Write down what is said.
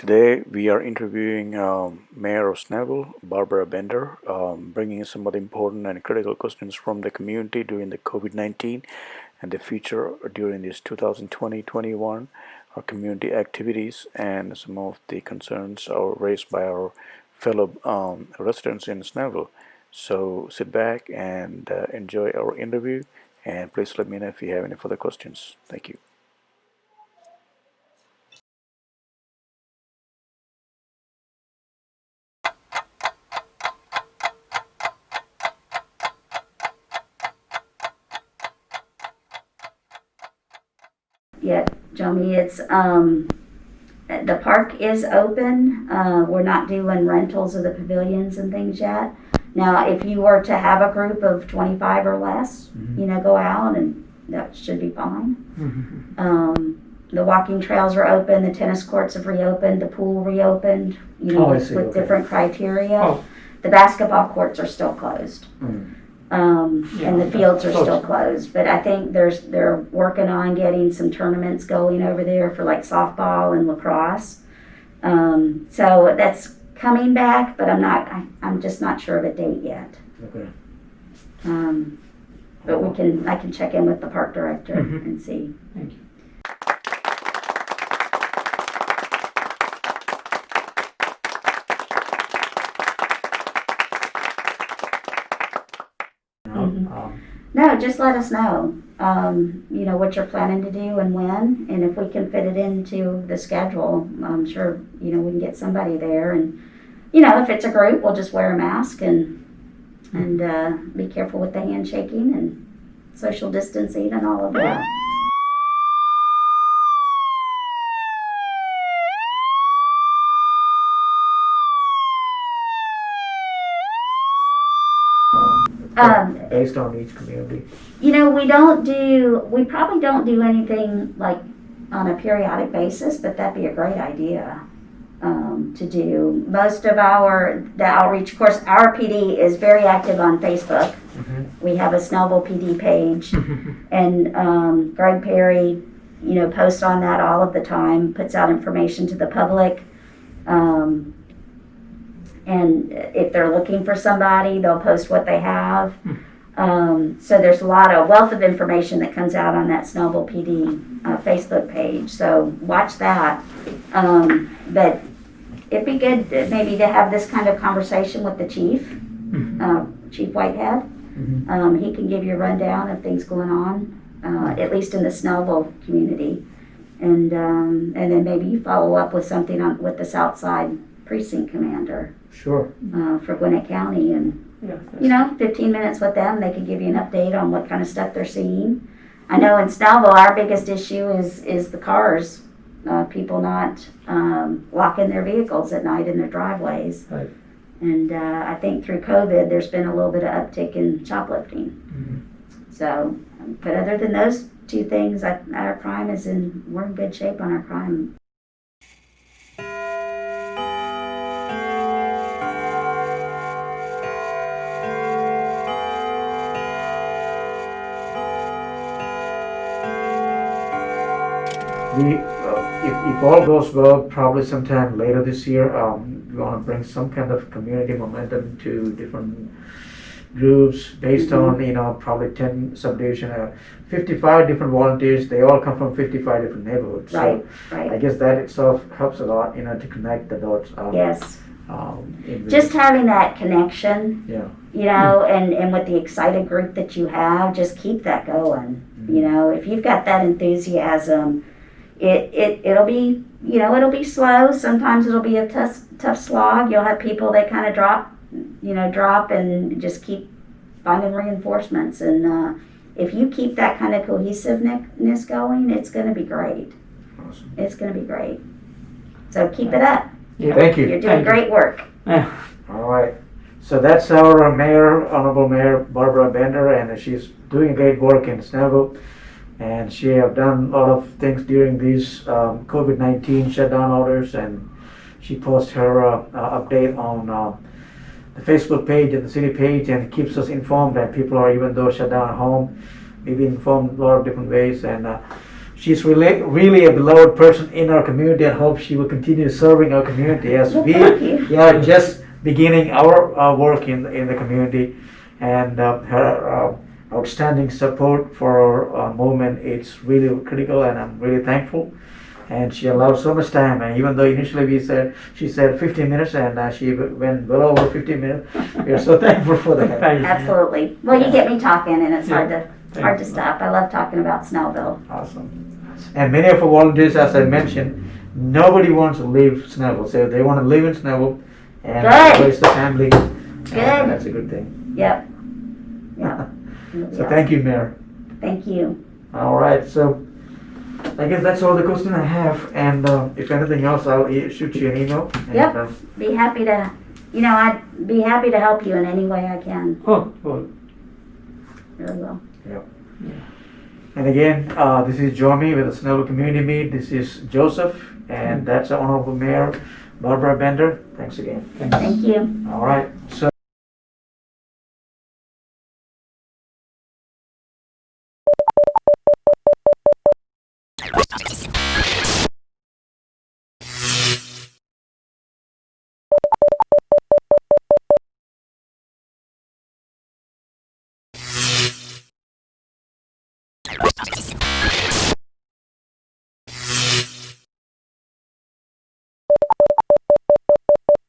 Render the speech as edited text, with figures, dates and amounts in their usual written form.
Today we are interviewing Mayor of Snellville, Barbara Bender, bringing some of the important and critical questions from the community during the COVID-19 and the future during this 2020-21, our community activities and some of the concerns are raised by our fellow residents in Snellville. So sit back and enjoy our interview, and please let me know if you have any further questions. Thank you. Yeah, Jomi, it's the park is open. We're not doing rentals of the pavilions and things yet. Now, if you were to have a group of 25 or less, go out and that should be fine. The walking trails are open, the tennis courts have reopened, the pool reopened, with different criteria. The basketball courts are still closed. And the fields are still closed, but I think they're working on getting some tournaments going over there for like softball and lacrosse. So that's coming back, but I'm just not sure of a date yet. Okay. But I can check in with the park director and see. Thank you. No, just let us know, what you're planning to do and when, and if we can fit it into the schedule, I'm sure, we can get somebody there. And, if it's a group, we'll just wear a mask and be careful with the handshaking and social distancing and all of that. Based on each community. We probably don't do anything like on a periodic basis, but that'd be a great idea to do. Most of the outreach, of course, our PD is very active on Facebook. We have a Snellville PD page, and Greg Perry, posts on that all of the time, puts out information to the public. And if they're looking for somebody, they'll post what they have. So there's a wealth of information that comes out on that Snellville PD Facebook page. So watch that. But it'd be good maybe to have this kind of conversation with the chief, Chief Whitehead. He can give you a rundown of things going on, at least in the Snellville community. And then maybe you follow up with something with the Southside Precinct Commander. Sure. For Gwinnett County, and 15 minutes with them, they could give you an update on what kind of stuff they're seeing. I know in Snellville, our biggest issue is the cars, people not locking their vehicles at night in their driveways. Right. And I think through COVID, there's been a little bit of uptick in shoplifting. So, but other than those two things, our crime we're in good shape on our crime. If all goes well, probably sometime later this year, we want to bring some kind of community momentum to different groups based on, probably 10 subdivision, 55 different volunteers. They all come from 55 different neighborhoods. Right. I guess that itself helps a lot, to connect the dots. Yes. Just having that connection. Yeah. And with the excited group that you have, just keep that going. If you've got that enthusiasm, it'll be slow. Sometimes it'll be a tough slog. You'll have people that kind of drop and just keep finding reinforcements. And if you keep that kind of cohesiveness going, it's going to be great. Awesome. It's going to be great. So keep it up. Yeah. Thank you. You're doing great work. All right. So that's our Honorable Mayor Barbara Bender, and she's doing great work in Snellville. And she have done a lot of things during these COVID-19 shutdown orders, and she posts her update on the Facebook page and the city page, and keeps us informed that people are, even though shut down at home, we've been informed a lot of different ways. And she's really a beloved person in our community, and hope she will continue serving our community as Well, we thank you. are just beginning our work in the community. And her outstanding support for our movement, it's really critical, and I'm really thankful. And she allowed so much time, and even though initially she said 15 minutes, and she went well over 15 minutes. We are so thankful for that. Absolutely. Well, you get me talking, and it's hard to Thanks. stop. I love talking about Snellville. Awesome. And many of our volunteers, as I mentioned, nobody wants to leave Snellville. So they want to live in Snellville and Good. raise the family. Good. And that's a good thing. Yep. Yep. So thank you, Mayor. Thank you. All right. So I guess that's all the questions I have. And if anything else, I'll shoot you an email. And, Yep. Be happy to, I'd be happy to help you in any way I can. Well, Really will. and again, this is Jomi with the Snellville Community Meet. This is Joseph, and that's our Honorable Mayor, Barbara Bender. Thanks again. Thank you. All right. So.